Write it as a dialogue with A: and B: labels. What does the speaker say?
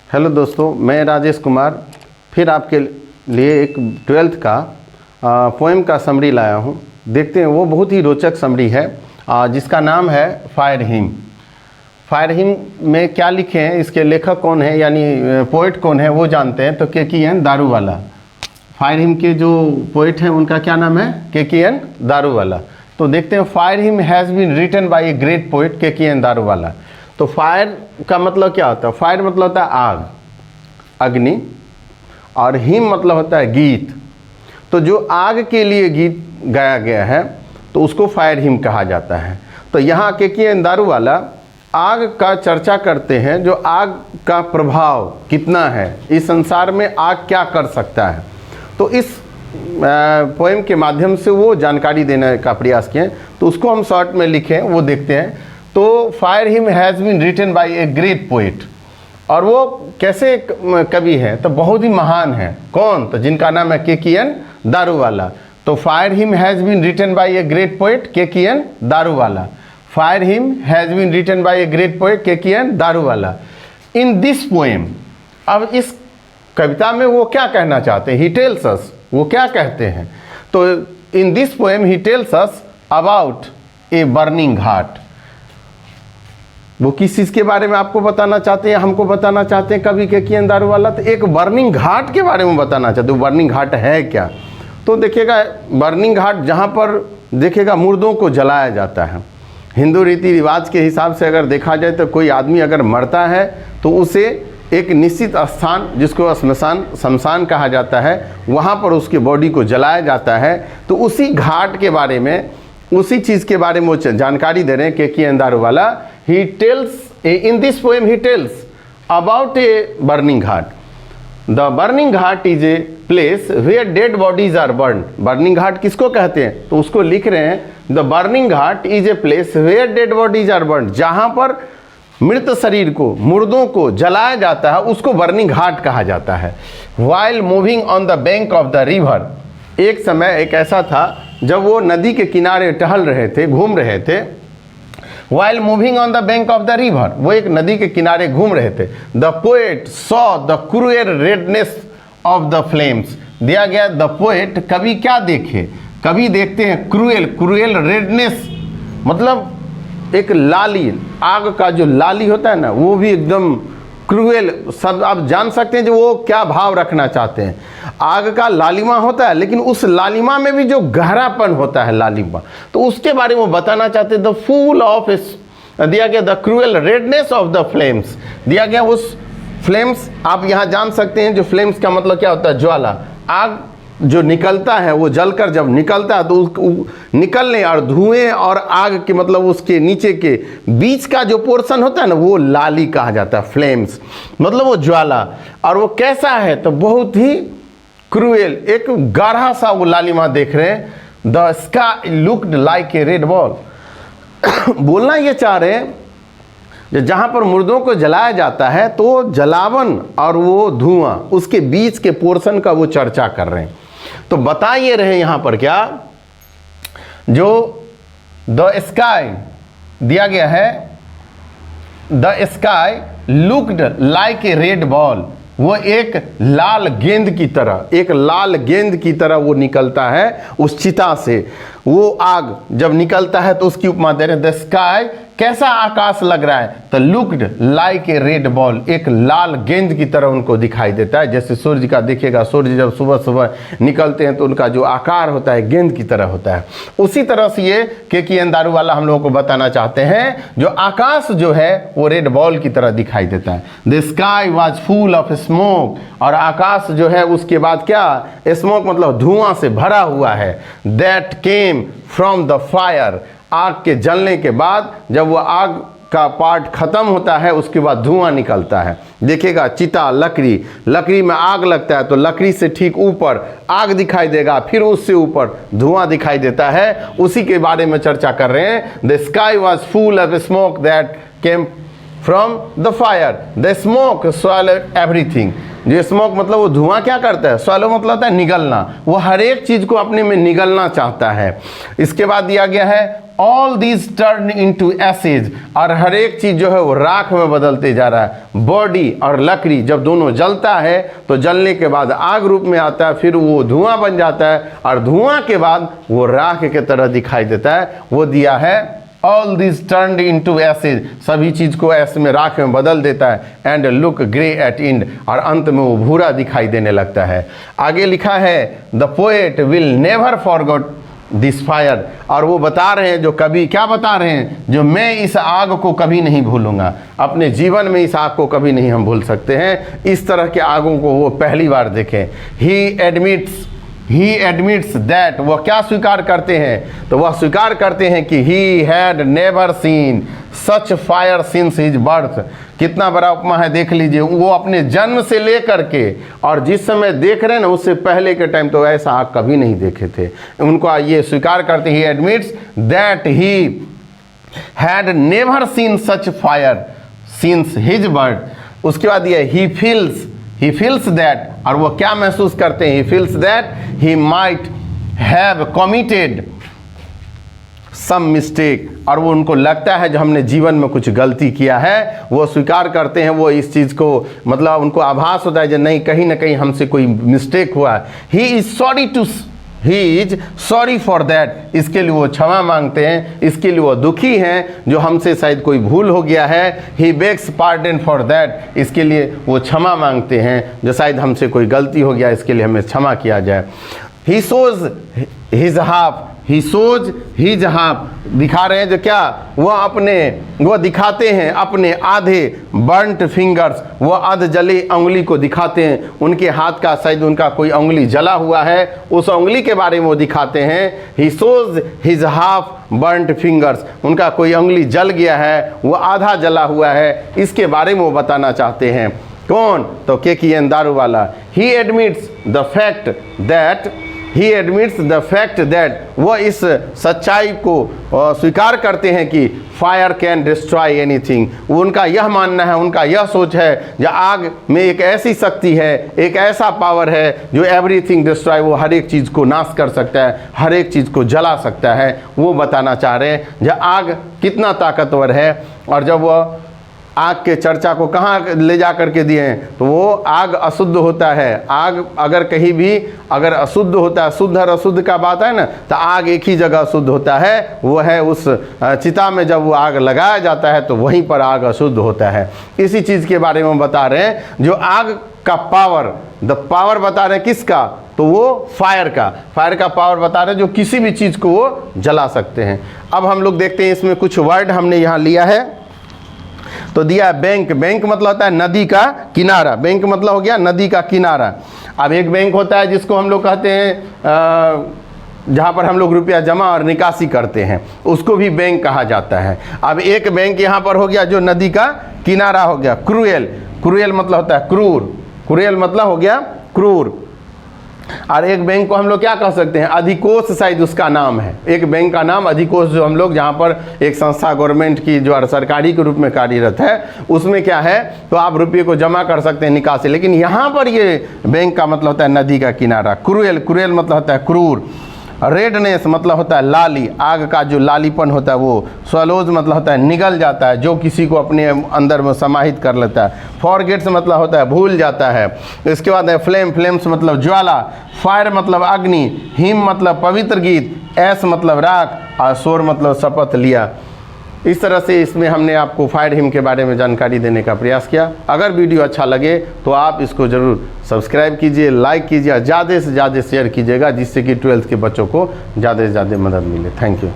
A: Hello दोस्तों, मैं राजेश कुमार फिर आपके लिए एक 12th का पोएम का समरी लाया हूँ। देखते हैं, वो बहुत ही रोचक समरी है जिसका नाम है फायर हिम। फायर हिम में क्या लिखे हैं, इसके लेखक कौन है यानी पोइट कौन है वो जानते हैं। तो KKN दारूवाला, फायर हिम के जो पोइट हैं उनका क्या नाम है, KKN दारूवाला। तो देखते हैं, fire hymn has been written by a great poet KKN Daruwalla. तो फायर का मतलब क्या होता है? फायर मतलब होता है आग, अग्नि, और हिम मतलब होता है गीत। तो जो आग के लिए गीत गाया गया है तो उसको फायर हिम कहा जाता है। तो यहाँ KKN दारूवाला आग का चर्चा करते हैं, जो आग का प्रभाव कितना है, इस संसार में आग क्या कर सकता है। तो इस पोएम के माध्यम से वो जानकारी देने का प्रयास किए, तो उसको हम शॉर्ट में लिखें, वो देखते हैं। तो fire hymn has been written by a great poet, और वो कैसे कवि है, तो बहुत ही महान है। कौन? तो जिनका नाम है KKN दारूवाला। तो fire hymn has been written by a great poet KKN Daruwalla. Fire hymn has been written by a great poet KKN Daruwalla. In this poem, अब इस कविता में वो क्या कहना चाहते हैं? ही टेल्स अस, वो क्या कहते हैं? तो इन this poem he tells us about a burning heart. वो किस चीज़ के बारे में आपको बताना चाहते हैं, हमको बताना चाहते हैं कवि KKN दारूवाला? तो एक बर्निंग घाट के बारे में बताना चाहते हैं। बर्निंग घाट है क्या? तो देखिएगा, बर्निंग घाट जहाँ पर देखिएगा मुर्दों को जलाया जाता है। हिंदू रीति रिवाज के हिसाब से अगर देखा जाए तो कोई आदमी अगर मरता है तो उसे एक निश्चित स्थान, जिसको शमशान कहा जाता है, वहाँ पर उसकी बॉडी को जलाया जाता है। तो उसी घाट के बारे में, उसी चीज़ के बारे में वो जानकारी दे रहे हैं KKN Daruwalla. He tells, in this poem he tells about a burning ghat. The burning ghat is a place where dead bodies are burned. Burning ghat किसको कहते हैं? तो उसको लिख रहे हैं, The burning ghat is a place where dead bodies are burned. जहाँ पर मृत शरीर को, मुर्दों को जलाया जाता है, उसको बर्निंग घाट कहा जाता है। While moving on the bank of the river, एक समय एक ऐसा था जब वो नदी के किनारे टहल रहे थे, घूम रहे थे। While moving on the bank of the river, वो एक नदी के किनारे घूम रहे थे। The poet saw the cruel redness of the flames. दिया गया the poet, कवि क्या देखे? कवि देखते हैं cruel redness, मतलब एक लाली, आग का जो लाली होता है ना, वो भी एकदम क्रूएल सब आप जान सकते हैं जो वो क्या भाव रखना चाहते हैं। आग का लालिमा होता है, लेकिन उस लालिमा में भी जो गहरापन होता है लालिमा, तो उसके बारे में बताना चाहते हैं। द फूल ऑफ दिया गया the cruel redness of the flames, दिया गया उस फ्लेम्स। आप यहाँ जान सकते हैं जो फ्लेम्स का मतलब क्या होता है, ज्वाला। आग जो निकलता है, वो जलकर जब निकलता है तो निकलने और धुएं और आग के मतलब उसके नीचे के बीच का जो पोर्शन होता है ना, वो लाली कहा जाता है, फ्लेम्स, मतलब वो ज्वाला। और वो कैसा है? तो बहुत ही क्रूएल, एक गाढ़ा सा वो लालिमा देख रहे हैं। The sky looked like a red ball. बोलना ये चाह रहे हैं, जहाँ पर मुर्दों को जलाया जाता है तो जलावन और वो धुआं, उसके बीच के पोर्शन का वो चर्चा कर रहे हैं। तो बता ये रहे यहाँ पर क्या, जो द स्काई दिया गया है, the sky looked like a red ball, वो एक लाल गेंद की तरह, एक लाल गेंद की तरह वो निकलता है उस चिता से। वो आग जब निकलता है तो उसकी उपमा दे रहे हैं, द स्काई, कैसा आकाश लग रहा है? तो looked like a red ball, एक लाल गेंद की तरह उनको दिखाई देता है। जैसे सूर्य का देखिएगा, सूर्य जब सुबह सुबह निकलते हैं तो उनका जो आकार होता है गेंद की तरह होता है। उसी तरह से ये KKN दारूवाला हम लोगों को बताना चाहते हैं, जो आकाश जो है वो रेड बॉल की तरह दिखाई देता है। The sky was full of smoke, और आकाश जो है उसके बाद क्या, स्मोक मतलब धुआं से भरा हुआ है। That came from the fire, आग के जलने के बाद जब वो आग का पार्ट खत्म होता है उसके बाद धुआं निकलता है। देखिएगा, चिता, लकड़ी में आग लगता है तो लकड़ी से ठीक ऊपर आग दिखाई देगा, फिर उससे ऊपर धुआं दिखाई देता है। उसी के बारे में चर्चा कर रहे हैं। The sky was full of smoke that came from the fire, the smoke swelled everything. जो स्मोक मतलब वो धुआं क्या करता है, स्वैलो मतलब होता है निगलना, वो हर एक चीज को अपने में निगलना चाहता है। इसके बाद दिया गया है all this turn into ashes, और हर एक चीज जो है वो राख में बदलते जा रहा है। बॉडी और लकड़ी जब दोनों जलता है तो जलने के बाद आग रूप में आता है, फिर वो धुआं बन जाता है, और धुआं के बाद वो राख की तरह दिखाई देता है। वो दिया है all this turn into ashes, सभी चीज को ऐसे में राख में बदल देता है। And look grey at end, और अंत में वो भूरा दिखाई देने लगता है। आगे लिखा है the poet will never forgot this fire, और वो बता रहे हैं, जो कवि क्या बता रहे हैं, जो मैं इस आग को कभी नहीं भूलूंगा। अपने जीवन में इस आग को कभी नहीं हम भूल सकते हैं। इस तरह के आगों को वो पहली बार देखें। ही एडमिट्स दैट, वह क्या स्वीकार करते हैं, तो वह स्वीकार करते हैं कि he had never seen such fire since his birth. कितना बड़ा उपमा है, देख लीजिए। वो अपने जन्म से लेकर के और जिस समय देख रहे हैं ना, उससे पहले के टाइम तो ऐसा आग कभी नहीं देखे थे। उनको ये स्वीकार करते, ही admits that he had never seen such fire since his birth. उसके बाद ये ही फील्स दैट, और वो क्या महसूस करते हैं, he feels that he might have committed some mistake, और वो उनको लगता है जो हमने जीवन में कुछ गलती किया है। वो स्वीकार करते हैं, वो इस चीज़ को मतलब उनको आभास होता है जो नहीं, कहीं ना कहीं हमसे कोई मिस्टेक हुआ है। He is sorry for that, इसके लिए वो क्षमा मांगते हैं, इसके लिए वो दुखी हैं जो हमसे शायद कोई भूल हो गया है। ही बेग्स पार्डन फॉर दैट, इसके लिए वो क्षमा मांगते हैं जो शायद हमसे कोई गलती हो गया, इसके लिए हमें क्षमा किया जाए। ही सोज हिज हाफ, दिखा रहे हैं जो क्या, वो दिखाते हैं अपने आधे बर्न्ट फिंगर्स, वो अध जली उंगली को दिखाते हैं। उनके हाथ का शायद उनका कोई उंगली जला हुआ है, उस उंगली के बारे में वो दिखाते हैं। He shows his half burnt fingers, उनका कोई उंगली जल गया है, वो आधा जला हुआ है, इसके बारे में वो बताना चाहते हैं। कौन, तो केकीएन दारू वाला। ही एडमिट्स द फैक्ट दैट, वो इस सच्चाई को स्वीकार करते हैं कि फायर कैन डिस्ट्रॉय एनीथिंग। उनका यह मानना है, उनका यह सोच है जो आग में एक ऐसी शक्ति है, एक ऐसा पावर है जो एवरीथिंग डिस्ट्रॉय, वो हर एक चीज़ को नाश कर सकता है, हर एक चीज़ को जला सकता है। वो बताना चाह रहे हैं जो आग कितना ताकतवर है। और जब वह आग के चर्चा को कहाँ ले जा कर के दिए हैं, तो वो आग अशुद्ध होता है। आग अगर कहीं भी अगर अशुद्ध होता है, शुद्ध और अशुद्ध का बात है ना, तो आग एक ही जगह अशुद्ध होता है, वो है उस चिता में जब वो आग लगाया जाता है तो वहीं पर आग अशुद्ध होता है। इसी चीज़ के बारे में बता रहे हैं, जो आग का पावर, द पावर बता रहे हैं किसका, तो वो फायर का पावर बता रहे हैं जो किसी भी चीज़ को वो जला सकते हैं। अब हम लोग देखते हैं इसमें कुछ वर्ड हमने यहाँ लिया है। तो दिया बैंक मतलब होता है नदी का किनारा, बैंक मतलब हो गया नदी का किनारा। अब एक बैंक होता है जिसको हम लोग कहते हैं जहाँ पर हम लोग रुपया जमा और निकासी करते हैं, उसको भी बैंक कहा जाता है। अब एक बैंक यहाँ पर हो गया जो नदी का किनारा हो गया। क्रूएल मतलब होता है क्रूर, क्रूएल मतलब हो गया क्रूर। और एक बैंक को हम लोग क्या कह सकते हैं, अधिकोष, शायद उसका नाम है। एक बैंक का नाम अधिकोष, जो हम लोग जहाँ पर एक संस्था गवर्नमेंट की जो सरकारी के रूप में कार्यरत है, उसमें क्या है, तो आप रुपये को जमा कर सकते हैं, निकासी। लेकिन यहाँ पर ये बैंक का मतलब होता है नदी का किनारा। क्रूएल मतलब होता है क्रूर। रेडनेस मतलब होता है लाली, आग का जो लालीपन होता है वो। स्वलोज मतलब होता है निगल जाता है, जो किसी को अपने अंदर में समाहित कर लेता है। फॉरगेट्स मतलब होता है भूल जाता है। इसके बाद है फ्लेम्स मतलब ज्वाला। फायर मतलब अग्नि। हिम मतलब पवित्र गीत। ऐस मतलब राख, और शोर मतलब शपथ लिया। इस तरह से इसमें हमने आपको फायर हिम के बारे में जानकारी देने का प्रयास किया। अगर वीडियो अच्छा लगे तो आप इसको ज़रूर सब्सक्राइब कीजिए, लाइक कीजिए, ज़्यादा से ज़्यादा शेयर कीजिएगा, जिससे कि 12th के बच्चों को ज़्यादा से ज़्यादा मदद मिले। Thank you.